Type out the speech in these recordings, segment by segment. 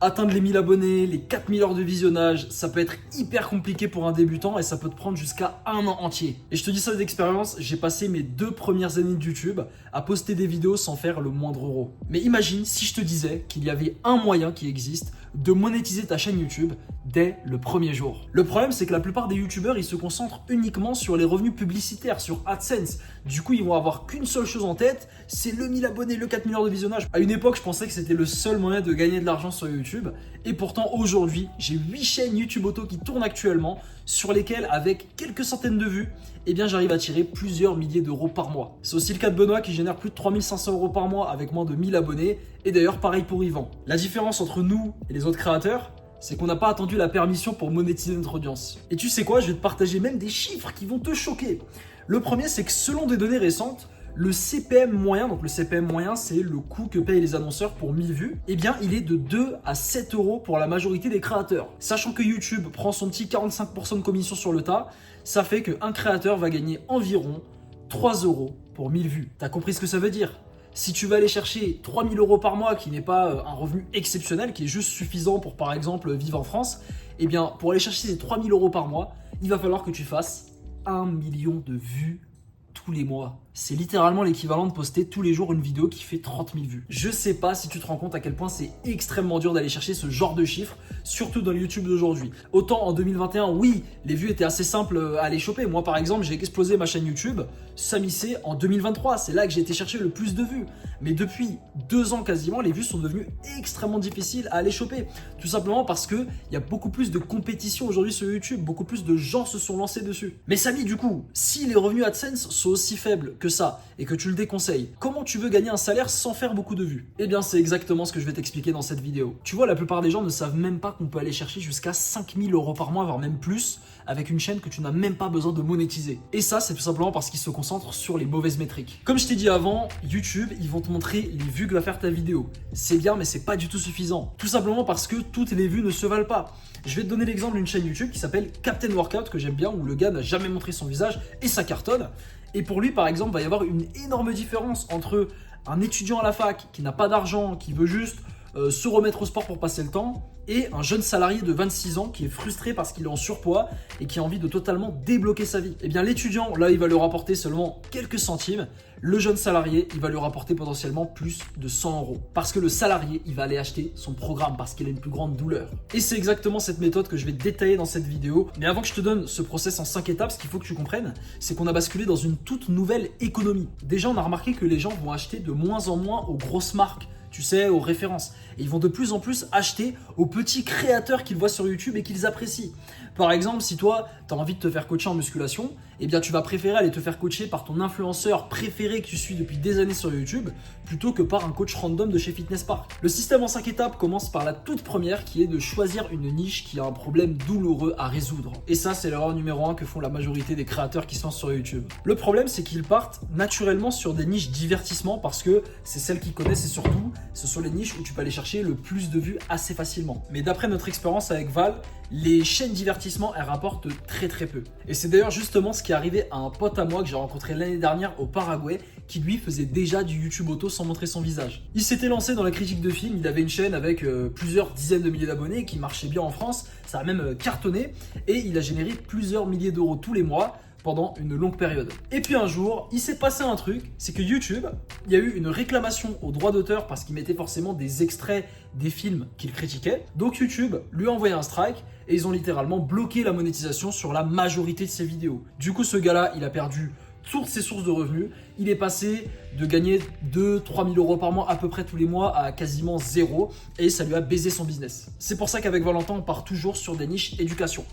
Atteindre les 1000 abonnés, les 4000 heures de visionnage, ça peut être hyper compliqué pour un débutant et ça peut te prendre jusqu'à un an entier. Et je te dis ça d'expérience, j'ai passé mes 2 premières années de YouTube à poster des vidéos sans faire le moindre euro. Mais imagine si je te disais qu'il y avait un moyen qui existe de monétiser ta chaîne YouTube dès le premier jour. Le problème, c'est que la plupart des youtubeurs, ils se concentrent uniquement sur les revenus publicitaires, sur AdSense. Du coup, ils vont avoir qu'une seule chose en tête, c'est le 1000 abonnés, le 4000 heures de visionnage. À une époque, je pensais que c'était le seul moyen de gagner de l'argent sur YouTube. Et pourtant, aujourd'hui, j'ai 8 chaînes YouTube Auto qui tournent actuellement, sur lesquelles, avec quelques centaines de vues, eh bien, j'arrive à tirer plusieurs milliers d'euros par mois. C'est aussi le cas de Benoît qui génère plus de 3500 euros par mois avec moins de 1000 abonnés. Et d'ailleurs, pareil pour Yvan. La différence entre nous et les autres créateurs, c'est qu'on n'a pas attendu la permission pour monétiser notre audience. Et tu sais quoi, je vais te partager même des chiffres qui vont te choquer. Le premier, c'est que selon des données récentes, le CPM moyen, donc le CPM moyen, c'est le coût que payent les annonceurs pour 1000 vues, eh bien il est de 2 à 7 euros pour la majorité des créateurs. Sachant que YouTube prend son petit 45% de commission sur le tas, ça fait qu'un créateur va gagner environ 3 euros pour 1000 vues. T'as compris ce que ça veut dire ? Si tu vas aller chercher 3000 euros par mois, qui n'est pas un revenu exceptionnel, qui est juste suffisant pour par exemple vivre en France, eh bien pour aller chercher ces 3000 euros par mois, il va falloir que tu fasses 1 million de vues tous les mois. C'est littéralement l'équivalent de poster tous les jours une vidéo qui fait 30 000 vues. Je sais pas si tu te rends compte à quel point c'est extrêmement dur d'aller chercher ce genre de chiffres, surtout dans le YouTube d'aujourd'hui. Autant en 2021, oui, les vues étaient assez simples à aller choper. Moi par exemple, j'ai explosé ma chaîne YouTube Samissé en 2023. C'est là que j'ai été chercher le plus de vues. Mais depuis 2 ans quasiment, les vues sont devenues extrêmement difficiles à aller choper. Tout simplement parce qu'il y a beaucoup plus de compétition aujourd'hui sur YouTube. Beaucoup plus de gens se sont lancés dessus. Mais Samy, du coup, si les revenus AdSense sont aussi faibles que ça et que tu le déconseilles, comment tu veux gagner un salaire sans faire beaucoup de vues? Eh bien c'est exactement ce que je vais t'expliquer dans cette vidéo. Tu vois, la plupart des gens ne savent même pas qu'on peut aller chercher jusqu'à 5000 euros par mois, voire même plus, avec une chaîne que tu n'as même pas besoin de monétiser. Et ça, c'est tout simplement parce qu'ils se concentrent sur les mauvaises métriques. Comme je t'ai dit avant, YouTube, ils vont te montrer les vues que va faire ta vidéo. C'est bien, mais c'est pas du tout suffisant. Tout simplement parce que toutes les vues ne se valent pas. Je vais te donner l'exemple d'une chaîne YouTube qui s'appelle Captain Workout, que j'aime bien, où le gars n'a jamais montré son visage et ça cartonne. Et pour lui, par exemple, il va y avoir une énorme différence entre un étudiant à la fac qui n'a pas d'argent, qui veut juste se remettre au sport pour passer le temps, et un jeune salarié de 26 ans qui est frustré parce qu'il est en surpoids et qui a envie de totalement débloquer sa vie. Eh bien l'étudiant, là, il va lui rapporter seulement quelques centimes. Le jeune salarié, il va lui rapporter potentiellement plus de 100 euros. Parce que le salarié, il va aller acheter son programme parce qu'il a une plus grande douleur. Et c'est exactement cette méthode que je vais détailler dans cette vidéo. Mais avant que je te donne ce process en 5 étapes, ce qu'il faut que tu comprennes, c'est qu'on a basculé dans une toute nouvelle économie. Déjà, on a remarqué que les gens vont acheter de moins en moins aux grosses marques, tu sais, aux références. Et ils vont de plus en plus acheter aux petits créateurs qu'ils voient sur YouTube et qu'ils apprécient. Par exemple, si toi, tu as envie de te faire coacher en musculation, eh bien tu vas préférer aller te faire coacher par ton influenceur préféré que tu suis depuis des années sur YouTube, plutôt que par un coach random de chez Fitness Park. Le système en 5 étapes commence par la toute première, qui est de choisir une niche qui a un problème douloureux à résoudre. Et ça, c'est l'erreur numéro 1 que font la majorité des créateurs qui se lancent sur YouTube. Le problème, c'est qu'ils partent naturellement sur des niches divertissement parce que c'est celles qu'ils connaissent et surtout, ce sont les niches où tu peux aller chercher le plus de vues assez facilement. Mais d'après notre expérience avec Val, les chaînes divertissement, elles rapportent très peu. Et c'est d'ailleurs justement ce qui est arrivé à un pote à moi que j'ai rencontré l'année dernière au Paraguay, qui lui faisait déjà du YouTube auto sans montrer son visage. Il s'était lancé dans la critique de films, il avait une chaîne avec plusieurs dizaines de milliers d'abonnés qui marchait bien en France, ça a même cartonné, et il a généré plusieurs milliers d'euros tous les mois pendant une longue période. Et puis un jour, il s'est passé un truc, c'est que YouTube, il y a eu une réclamation aux droits d'auteur parce qu'il mettait forcément des extraits des films qu'il critiquait. Donc YouTube lui a envoyé un strike et ils ont littéralement bloqué la monétisation sur la majorité de ses vidéos. Du coup, ce gars-là, il a perdu toutes ses sources de revenus. Il est passé de gagner 2-3 000 euros par mois à peu près tous les mois à quasiment 0 et ça lui a baisé son business. C'est pour ça qu'avec Valentin, on part toujours sur des niches éducation.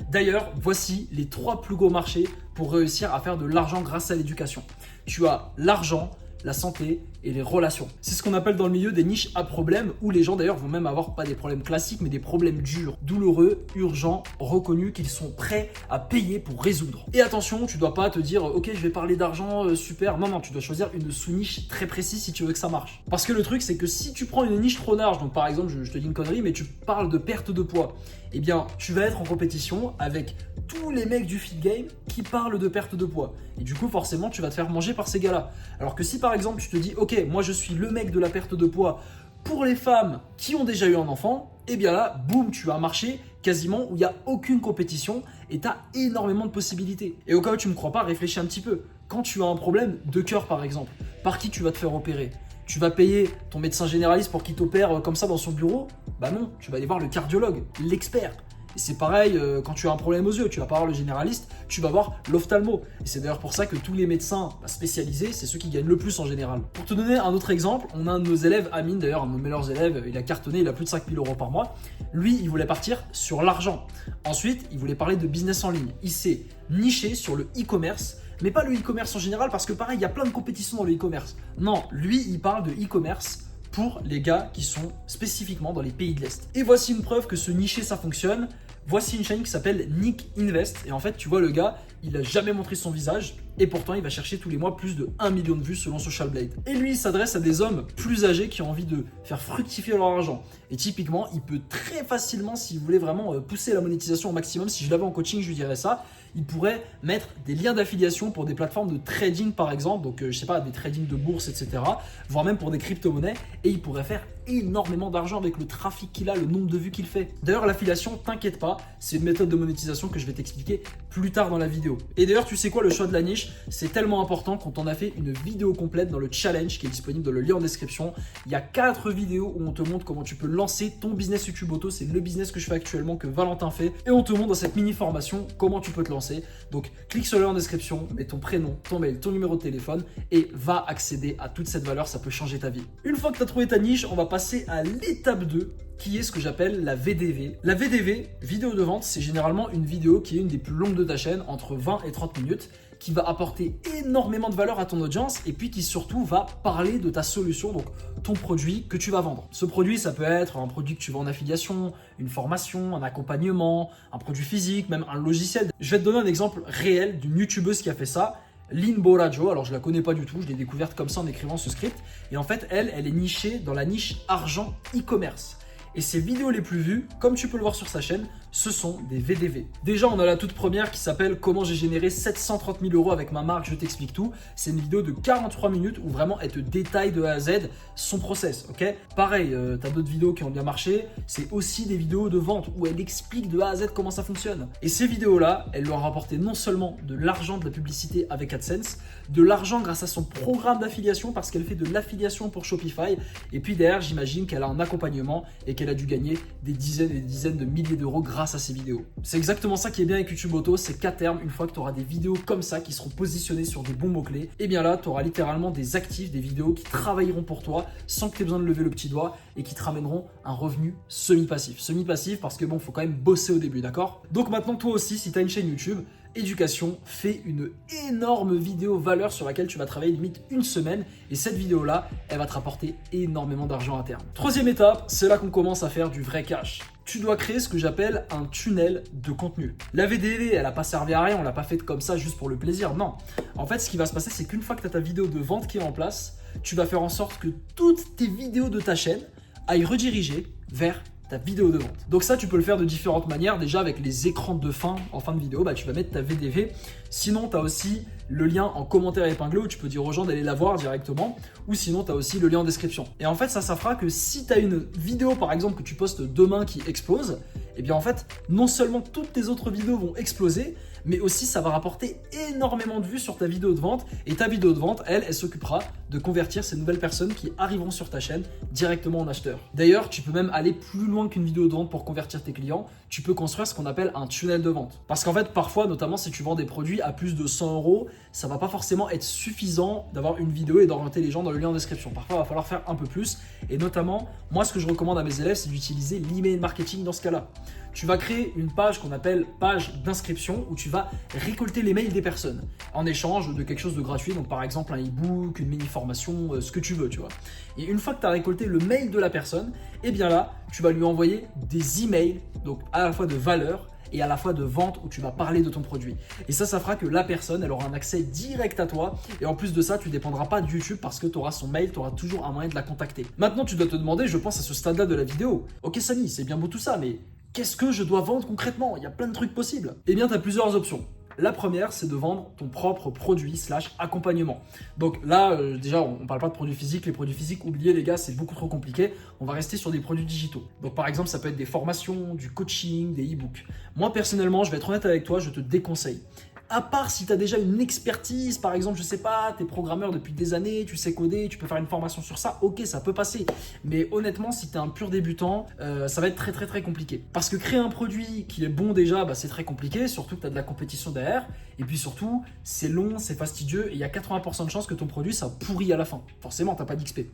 D'ailleurs, voici les 3 plus gros marchés pour réussir à faire de l'argent grâce à l'éducation. Tu as l'argent, la santé et les relations. C'est ce qu'on appelle dans le milieu des niches à problème, où les gens d'ailleurs vont même avoir pas des problèmes classiques, mais des problèmes durs, douloureux, urgents, reconnus, qu'ils sont prêts à payer pour résoudre. Et attention, tu dois pas te dire ok, je vais parler d'argent, super. Non, tu dois choisir une sous-niche très précise si tu veux que ça marche. Parce que le truc, c'est que si tu prends une niche trop large, donc par exemple, je te dis une connerie, mais tu parles de perte de poids, eh bien, tu vas être en compétition avec tous les mecs du fit game qui parlent de perte de poids. Et du coup, forcément, tu vas te faire manger par ces gars-là. Alors que si par exemple, tu te dis ok, moi je suis le mec de la perte de poids, Pour les femmes qui ont déjà eu un enfant, et bien là, boum, tu as un marché quasiment où il n'y a aucune compétition et tu as énormément de possibilités. Et au cas où tu ne me crois pas, réfléchis un petit peu. Quand tu as un problème de cœur par exemple, par qui tu vas te faire opérer? Tu vas payer ton médecin généraliste pour qu'il t'opère comme ça dans son bureau? Bah non, tu vas aller voir le cardiologue, l'expert. Et c'est pareil quand tu as un problème aux yeux, tu vas pas voir le généraliste, tu vas voir l'ophtalmo. Et c'est d'ailleurs pour ça que tous les médecins spécialisés, c'est ceux qui gagnent le plus en général. Pour te donner un autre exemple, on a un de nos élèves, Amine d'ailleurs, un de nos meilleurs élèves, il a cartonné, il a plus de 5 000 € par mois. Lui, il voulait partir sur l'argent. Ensuite, il voulait parler de business en ligne. Il s'est niché sur le e-commerce, mais pas le e-commerce en général parce que pareil, il y a plein de compétitions dans le e-commerce. Non, lui, il parle de e-commerce pour les gars qui sont spécifiquement dans les pays de l'Est. Et voici une preuve que ce niché, ça fonctionne. Voici une chaîne qui s'appelle Nick Invest. Et en fait, tu vois, le gars, il a jamais montré son visage. Et pourtant, il va chercher tous les mois plus de 1 million de vues selon Social Blade. Et lui, il s'adresse à des hommes plus âgés qui ont envie de faire fructifier leur argent. Et typiquement, il peut très facilement, s'il voulait vraiment pousser la monétisation au maximum, si je l'avais en coaching, je lui dirais ça, il pourrait mettre des liens d'affiliation pour des plateformes de trading par exemple, donc je sais pas, des trading de bourse, etc. Voire même pour des crypto-monnaies. Et il pourrait faire énormément d'argent avec le trafic qu'il a, le nombre de vues qu'il fait. D'ailleurs, l'affiliation, t'inquiète pas, c'est une méthode de monétisation que je vais t'expliquer plus tard dans la vidéo. Et d'ailleurs, tu sais quoi, le choix de la niche, c'est tellement important qu'on t'en a fait une vidéo complète dans le challenge qui est disponible dans le lien en description. Il y a 4 vidéos où on te montre comment tu peux lancer ton business YouTube Auto. C'est le business que je fais actuellement, que Valentin fait. Et on te montre dans cette mini formation comment tu peux te lancer. Donc, clique sur le lien en description, mets ton prénom, ton mail, ton numéro de téléphone et va accéder à toute cette valeur. Ça peut changer ta vie. Une fois que tu as trouvé ta niche, on va passer à l'étape 2 qui est ce que j'appelle la VDV. La VDV, vidéo de vente, c'est généralement une vidéo qui est une des plus longues de ta chaîne, entre 20 et 30 minutes, qui va apporter énormément de valeur à ton audience et puis qui surtout va parler de ta solution, donc ton produit que tu vas vendre. Ce produit, ça peut être un produit que tu vends en affiliation, une formation, un accompagnement, un produit physique, même un logiciel. Je vais te donner un exemple réel d'une youtubeuse qui a fait ça. Lynn Borajo, alors je la connais pas du tout, je l'ai découverte comme ça en écrivant ce script. Et en fait, elle est nichée dans la niche argent e-commerce. Et ses vidéos les plus vues, comme tu peux le voir sur sa chaîne, ce sont des VDV. Déjà, on a la toute première qui s'appelle « Comment j'ai généré 730 000 € avec ma marque, je t'explique tout ». C'est une vidéo de 43 minutes où vraiment elle te détaille de A à Z son process, ok? Pareil, tu as d'autres vidéos qui ont bien marché, c'est aussi des vidéos de vente où elle explique de A à Z comment ça fonctionne. Et ces vidéos-là, elles lui ont rapporté non seulement de l'argent de la publicité avec AdSense, de l'argent grâce à son programme d'affiliation parce qu'elle fait de l'affiliation pour Shopify, et puis derrière, j'imagine qu'elle a un accompagnement et qu'elle a dû gagner des dizaines et des dizaines de milliers d'euros grâce à ces vidéos. C'est exactement ça qui est bien avec YouTube Auto, c'est qu'à terme, une fois que tu auras des vidéos comme ça qui seront positionnées sur des bons mots-clés, et bien là, tu auras littéralement des actifs, des vidéos qui travailleront pour toi sans que tu aies besoin de lever le petit doigt et qui te ramèneront un revenu semi-passif. Semi-passif parce que bon, faut quand même bosser au début, d'accord? Donc maintenant, toi aussi, si tu as une chaîne YouTube, éducation, fais une énorme vidéo valeur sur laquelle tu vas travailler limite une semaine et cette vidéo là elle va te rapporter énormément d'argent à terme. Troisième étape, c'est là qu'on commence à faire du vrai cash. Tu dois créer ce que j'appelle un tunnel de contenu. La VDV, elle n'a pas servi à rien, on l'a pas faite comme ça juste pour le plaisir, non. En fait, ce qui va se passer, c'est qu'une fois que tu as ta vidéo de vente qui est en place, tu vas faire en sorte que toutes tes vidéos de ta chaîne aillent rediriger vers ta vidéo de vente. Donc ça, tu peux le faire de différentes manières. Déjà, avec les écrans de fin, en fin de vidéo, bah, tu vas mettre ta VDV. Sinon, tu as aussi le lien en commentaire épinglé où tu peux dire aux gens d'aller la voir directement. Ou sinon, tu as aussi le lien en description. Et en fait, ça fera que si tu as une vidéo, par exemple, que tu postes demain qui explose, et bien en fait, non seulement toutes tes autres vidéos vont exploser, mais aussi ça va rapporter énormément de vues sur ta vidéo de vente. Et ta vidéo de vente, elle s'occupera de convertir ces nouvelles personnes qui arriveront sur ta chaîne directement en acheteurs. D'ailleurs, tu peux même aller plus loin qu'une vidéo de vente pour convertir tes clients. Tu peux construire ce qu'on appelle un tunnel de vente. Parce qu'en fait, parfois, notamment si tu vends des produits à plus de 100 €, ça va pas forcément être suffisant d'avoir une vidéo et d'orienter les gens dans le lien en description. Parfois, il va falloir faire un peu plus. Et notamment, moi, ce que je recommande à mes élèves, c'est d'utiliser l'email marketing dans ce cas-là. Tu vas créer une page qu'on appelle page d'inscription où tu vas récolter les mails des personnes en échange de quelque chose de gratuit, donc par exemple un e-book, une mini-formation, ce que tu veux, tu vois. Et une fois que tu as récolté le mail de la personne, et bien là, tu vas lui envoyer des emails, donc à la fois de valeur et à la fois de vente où tu vas parler de ton produit. Et ça fera que la personne, elle aura un accès direct à toi. Et en plus de ça, tu ne dépendras pas de YouTube parce que tu auras son mail, tu auras toujours un moyen de la contacter. Maintenant, tu dois te demander, je pense à ce stade-là de la vidéo, ok Samy, c'est bien beau tout ça, mais qu'est-ce que je dois vendre concrètement? Il y a plein de trucs possibles. Eh bien, tu as plusieurs options. La première, c'est de vendre ton propre produit / accompagnement. Donc là, déjà, on ne parle pas de produits physiques. Les produits physiques, oubliez les gars, c'est beaucoup trop compliqué. On va rester sur des produits digitaux. Donc par exemple, ça peut être des formations, du coaching, des e-books. Moi, personnellement, je vais être honnête avec toi, je te déconseille. À part si tu as déjà une expertise, par exemple, je sais pas, tu es programmeur depuis des années, tu sais coder, tu peux faire une formation sur ça, ok, ça peut passer. Mais honnêtement, si tu es un pur débutant, ça va être très compliqué. Parce que créer un produit qui est bon déjà, c'est très compliqué, surtout que tu as de la compétition derrière. Et puis surtout, c'est long, c'est fastidieux et il y a 80% de chances que ton produit, ça pourrit à la fin. Forcément, tu n'as pas d'XP.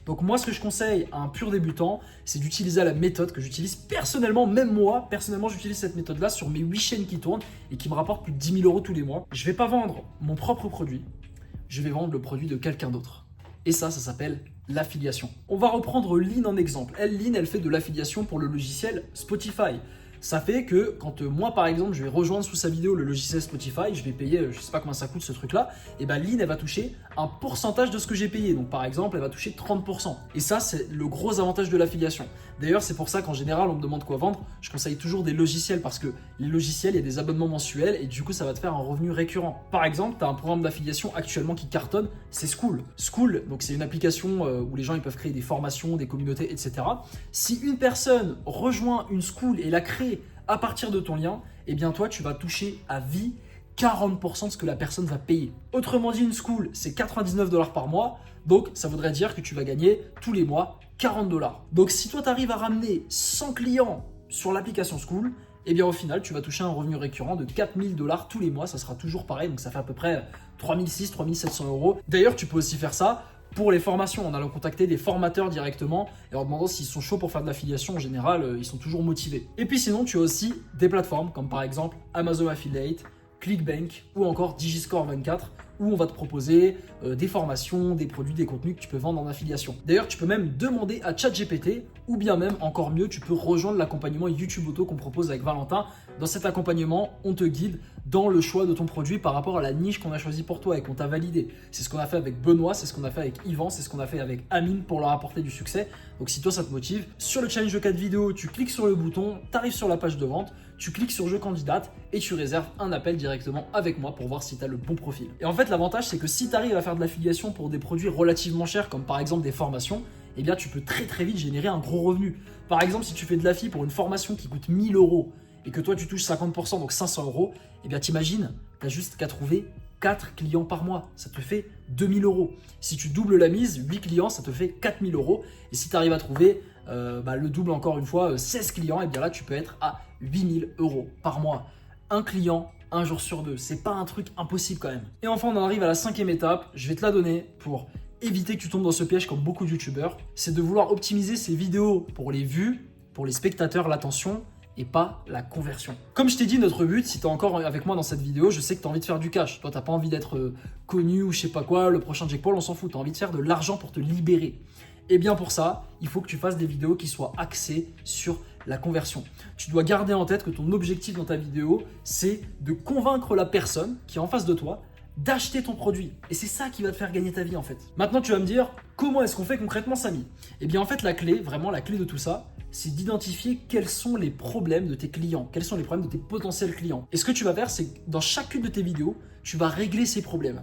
Donc moi, ce que je conseille à un pur débutant, c'est d'utiliser la méthode que j'utilise personnellement, même moi, personnellement, j'utilise cette méthode-là sur mes 8 chaînes qui tournent et qui me rapportent plus de 10 000 € tous les mois. Je vais pas vendre mon propre produit, je vais vendre le produit de quelqu'un d'autre. Et ça s'appelle l'affiliation. On va reprendre Lynn en exemple. Lynn, elle fait de l'affiliation pour le logiciel Spotify. Ça fait que quand moi par exemple je vais rejoindre sous sa vidéo le logiciel Spotify, je vais payer, je sais pas combien ça coûte ce truc là, et Lynn elle va toucher un pourcentage de ce que j'ai payé. Donc par exemple elle va toucher 30%. Et ça c'est le gros avantage de l'affiliation. D'ailleurs c'est pour ça qu'en général on me demande quoi vendre, je conseille toujours des logiciels parce que les logiciels il y a des abonnements mensuels et du coup ça va te faire un revenu récurrent. Par exemple tu as un programme d'affiliation actuellement qui cartonne, c'est Skool. Skool donc c'est une application où les gens ils peuvent créer des formations, des communautés etc. Si une personne rejoint une Skool et la crée à partir de ton lien, eh bien toi tu vas toucher à vie 40% de ce que la personne va payer. Autrement dit, une Skool, c'est 99 $ par mois, donc ça voudrait dire que tu vas gagner tous les mois 40 $. Donc si toi tu arrives à ramener 100 clients sur l'application Skool, eh bien au final tu vas toucher un revenu récurrent de 4000 $ tous les mois, ça sera toujours pareil, donc ça fait à peu près 3600, 3700 €. D'ailleurs tu peux aussi faire ça pour les formations, en allant contacter des formateurs directement et en demandant s'ils sont chauds pour faire de l'affiliation. En général, ils sont toujours motivés. Et puis sinon, tu as aussi des plateformes comme par exemple Amazon Affiliate, ClickBank ou encore Digiscore 24 où on va te proposer des formations, des produits, des contenus que tu peux vendre en affiliation. D'ailleurs, tu peux même demander à ChatGPT ou bien même, encore mieux, tu peux rejoindre l'accompagnement YouTube Auto qu'on propose avec Valentin. Dans cet accompagnement, on te guide dans le choix de ton produit par rapport à la niche qu'on a choisie pour toi et qu'on t'a validé. C'est ce qu'on a fait avec Benoît, c'est ce qu'on a fait avec Yvan, c'est ce qu'on a fait avec Amine pour leur apporter du succès. Donc si toi ça te motive, sur le challenge de 4 vidéos, tu cliques sur le bouton, tu arrives sur la page de vente, tu cliques sur Je candidate et tu réserves un appel directement avec moi pour voir si tu as le bon profil. Et en fait, l'avantage, c'est que si tu arrives à faire de l'affiliation pour des produits relativement chers, comme par exemple des formations, eh bien tu peux très vite générer un gros revenu. Par exemple, si tu fais de l'affi pour une formation qui coûte 1000 € et que toi tu touches 50%, donc 500 €, eh bien t'imagines, tu as juste qu'à trouver 4 clients par mois, ça te fait 2000 €. Si tu doubles la mise, 8 clients, ça te fait 4000 €. Et si tu arrives à trouver le double encore une fois, 16 clients, et bien là tu peux être à 8000 € par mois. Un client, un jour sur deux, c'est pas un truc impossible quand même. Et enfin on en arrive à la 5e étape, je vais te la donner pour éviter que tu tombes dans ce piège comme beaucoup de youtubeurs, c'est de vouloir optimiser ces vidéos pour les vues, pour les spectateurs, l'attention, et pas la conversion. Comme je t'ai dit, notre but, si tu es encore avec moi dans cette vidéo, je sais que tu as envie de faire du cash. Toi, tu n'as pas envie d'être connu ou je sais pas quoi, le prochain Jake Paul, on s'en fout. Tu as envie de faire de l'argent pour te libérer. Et bien pour ça, il faut que tu fasses des vidéos qui soient axées sur la conversion. Tu dois garder en tête que ton objectif dans ta vidéo, c'est de convaincre la personne qui est en face de toi d'acheter ton produit. Et c'est ça qui va te faire gagner ta vie en fait. Maintenant, tu vas me dire, comment est-ce qu'on fait concrètement, Samy? Eh bien en fait, la clé, vraiment la clé de tout ça, c'est d'identifier quels sont les problèmes de tes clients, quels sont les problèmes de tes potentiels clients. Et ce que tu vas faire, c'est que dans chacune de tes vidéos, tu vas régler ces problèmes.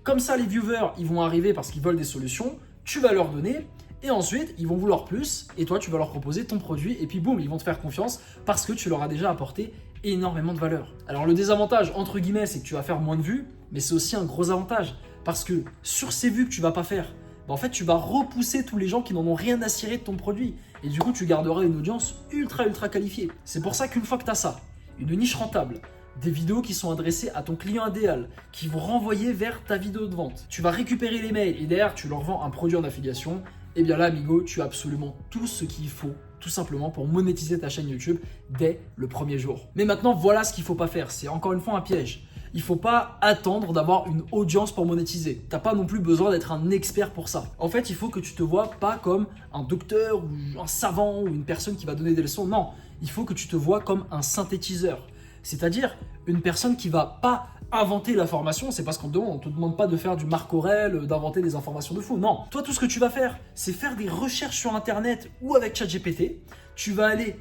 Comme ça, les viewers, ils vont arriver parce qu'ils veulent des solutions, tu vas leur donner, et ensuite, ils vont vouloir plus, et toi, tu vas leur proposer ton produit, et puis boum, ils vont te faire confiance parce que tu leur as déjà apporté énormément de valeur. Alors le désavantage, entre guillemets, c'est que tu vas faire moins de vues, mais c'est aussi un gros avantage, parce que sur ces vues que tu vas pas faire, en fait, tu vas repousser tous les gens qui n'en ont rien à cirer de ton produit. Et du coup, tu garderas une audience ultra qualifiée. C'est pour ça qu'une fois que tu as ça, une niche rentable, des vidéos qui sont adressées à ton client idéal, qui vont renvoyer vers ta vidéo de vente, tu vas récupérer les mails et derrière, tu leur vends un produit en affiliation, et bien là, amigo, tu as absolument tout ce qu'il faut, tout simplement pour monétiser ta chaîne YouTube dès le premier jour. Mais maintenant, voilà ce qu'il ne faut pas faire. C'est encore une fois un piège. Il ne faut pas attendre d'avoir une audience pour monétiser. Tu n'as pas non plus besoin d'être un expert pour ça. En fait, il faut que tu te vois pas comme un docteur ou un savant ou une personne qui va donner des leçons. Non, il faut que tu te vois comme un synthétiseur. C'est-à-dire une personne qui va pas inventer la formation, c'est parce qu'on ne te demande pas de faire du Marc Aurèle, d'inventer des informations de fou. Non, toi tout ce que tu vas faire, c'est faire des recherches sur internet ou avec ChatGPT. Tu vas aller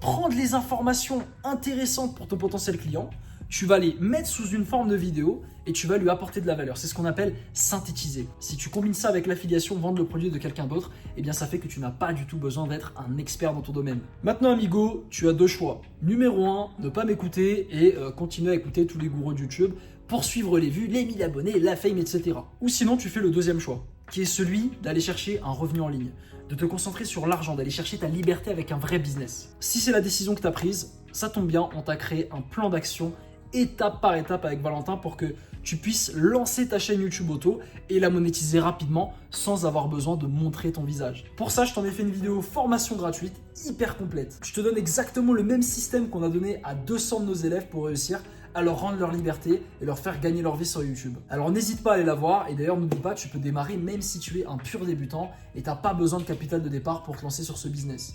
prendre les informations intéressantes pour ton potentiel client, tu vas les mettre sous une forme de vidéo et tu vas lui apporter de la valeur. C'est ce qu'on appelle synthétiser. Si tu combines ça avec l'affiliation, vendre le produit de quelqu'un d'autre, eh bien ça fait que tu n'as pas du tout besoin d'être un expert dans ton domaine. Maintenant amigo, tu as deux choix. Numéro 1, ne pas m'écouter et continuer à écouter tous les gourous de YouTube pour suivre les vues, les 1000 abonnés, la fame, etc. Ou sinon tu fais le deuxième choix, qui est celui d'aller chercher un revenu en ligne, de te concentrer sur l'argent, d'aller chercher ta liberté avec un vrai business. Si c'est la décision que tu as prise, ça tombe bien, on t'a créé un plan d'action étape par étape avec Valentin pour que tu puisses lancer ta chaîne YouTube Auto et la monétiser rapidement sans avoir besoin de montrer ton visage. Pour ça, je t'en ai fait une vidéo formation gratuite hyper complète. Je te donne exactement le même système qu'on a donné à 200 de nos élèves pour réussir à leur rendre leur liberté et leur faire gagner leur vie sur YouTube. Alors n'hésite pas à aller la voir et d'ailleurs n'oublie pas, tu peux démarrer même si tu es un pur débutant et tu n'as pas besoin de capital de départ pour te lancer sur ce business.